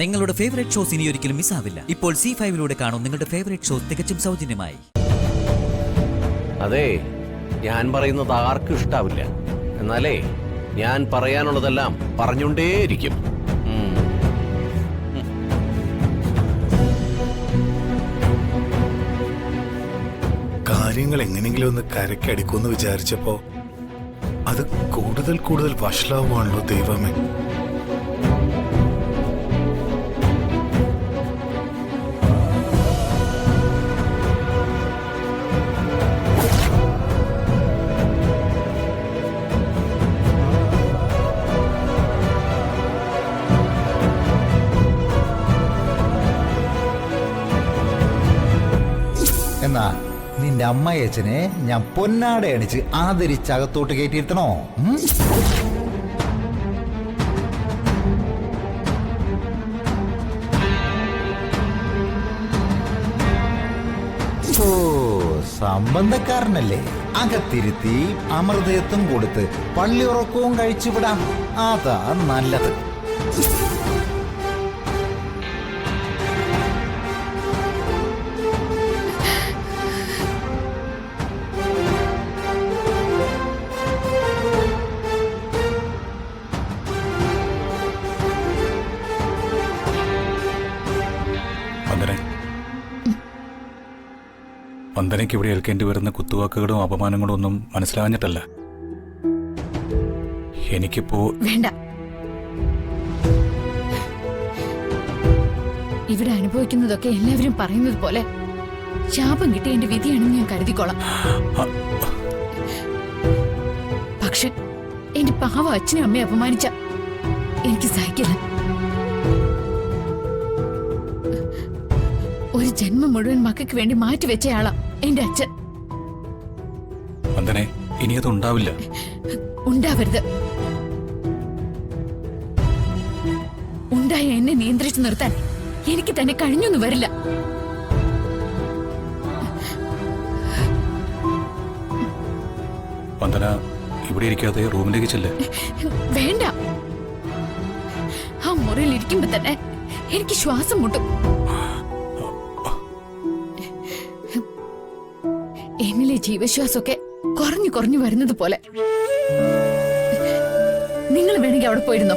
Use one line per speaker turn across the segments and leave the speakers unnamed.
നിങ്ങളുടെ favourite shows ഇനി ഒരിക്കലും മിസ്സാവില്ല. ഇപ്പോൾ C5 കാണും നിങ്ങളുടെ ഫേവറേറ്റ് ഷോസ് തികച്ചും സൗജന്യമായി.
അതെ, ഞാൻ പറയുന്നത് ആർക്കും ഇഷ്ടാവില്ല. എന്നാലേ ഞാൻ പറയാനുള്ളതെല്ലാം പറഞ്ഞുകൊണ്ടേയിരിക്കും.
കാര്യങ്ങൾ എങ്ങനെയെങ്കിലും ഒന്ന് കരക്കടിക്കുമെന്ന് വിചാരിച്ചപ്പോ അത് കൂടുതൽ കൂടുതൽ വഷളാവുകയാണല്ലോ ദൈവമേ.
എന്നാ നിന്റെ അമ്മയച്ചനെ ഞാൻ പൊന്നാടെ അണിച്ച് ആദരിച്ചകത്തോട്ട് കയറ്റിയിരുത്തണോ? ഓ, സംബന്ധക്കാരനല്ലേ? അകത്തിരുത്തി അമൃതത്വം കൊടുത്ത് പള്ളിയുറക്കവും കഴിച്ചു വിടാം. അതാ നല്ലത്.
വന്ദനയ്ക്ക് ഇവിടെ ഏൽക്കേണ്ടി വരുന്ന കുത്തുവാക്കുകളും അപമാനങ്ങളും ഒന്നും മനസ്സിലാഞ്ഞിട്ടല്ല. എനിക്കിപ്പോ
വേണ്ട. ഇവിടെ അനുഭവിക്കുന്നതൊക്കെ എല്ലാവരും പറയുന്നത് പോലെ ശാപം കിട്ടിയ എന്റെ വിധിയാണെന്ന് ഞാൻ കരുതിക്കോളാം. പക്ഷെ എന്റെ പാവ അച്ഛനും അമ്മയെ അപമാനിച്ച എനിക്ക് സഹിക്കില്ല. ഒരു ജന്മം മുഴുവൻ മക്കൾക്ക് വേണ്ടി മാറ്റിവെച്ചയാളാ എന്റെ അച്ഛൻ.
വന്ദനെ, ഇനി അത് ഉണ്ടാവില്ല.
ഉണ്ടാവരുത്. ഉണ്ടായ എന്നെ നിയന്ത്രിച്ചു നിർത്താൻ എനിക്ക് തന്നെ കഴിഞ്ഞൊന്നും വരില്ല.
വന്ദന, ഇവിടെ ഇരിക്കാതെ റൂമിലേക്ക് ചെല്ല്.
വേണ്ട. ആ മുറിയിൽ ഇരിക്കുമ്പോ തന്നെ എനിക്ക് ശ്വാസം മുട്ടും. എന്നിലെ ജീവശ്വാസമൊക്കെ കുറഞ്ഞു കുറഞ്ഞു വരുന്നത് പോലെ. നിങ്ങൾ വേണമെങ്കിൽ അവിടെ പോയിരുന്നോ?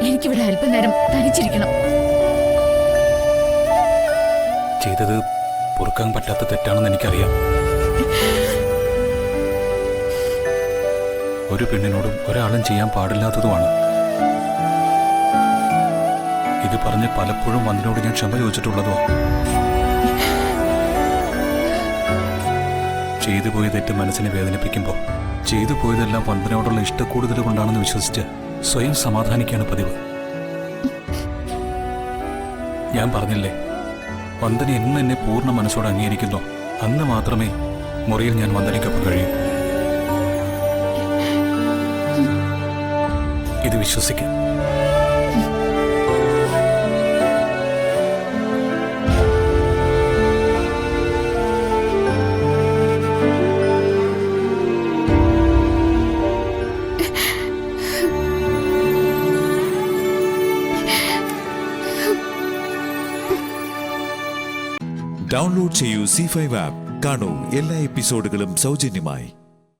എനിക്കിവിടെ അല്പനേരം തനിച്ചിരിക്കണം.
ചെയ്തത് പൊറുക്കാൻ പറ്റാത്ത തെറ്റാണെന്ന് എനിക്കറിയാം. ഒരു പെണ്ണിനോടും ഒരാളും ചെയ്യാൻ പാടില്ലാത്തതുമാണ്. ഇത് പറഞ്ഞ് പലപ്പോഴും വന്ദനോട് ഞാൻ ക്ഷമ ചോദിച്ചിട്ടുള്ളതോ. ചെയ്തു പോയ തെറ്റ് മനസ്സിനെ വേദനിപ്പിക്കുമ്പോൾ ചെയ്തു പോയതെല്ലാം വന്ദനയോടുള്ള ഇഷ്ടക്കൂടുതൽ കൊണ്ടാണെന്ന് വിശ്വസിച്ച് സ്വയം സമാധാനിക്കാണ് പതിവ്. ഞാൻ പറഞ്ഞില്ലേ, വന്ദന എന്ന് എന്നെ പൂർണ്ണ മനസ്സോടെ അംഗീകരിക്കുന്നോ അന്ന് മാത്രമേ മുറിയിൽ ഞാൻ വന്ദനയ്ക്കൊപ്പം കഴിയൂ. ഇത് വിശ്വസിക്കാം.
ഡൗൺലോഡ് ചെയ്യൂ C5 ആപ്പ്. കാണൂ എല്ലാ എപ്പിസോഡുകളും സൗജന്യമായി.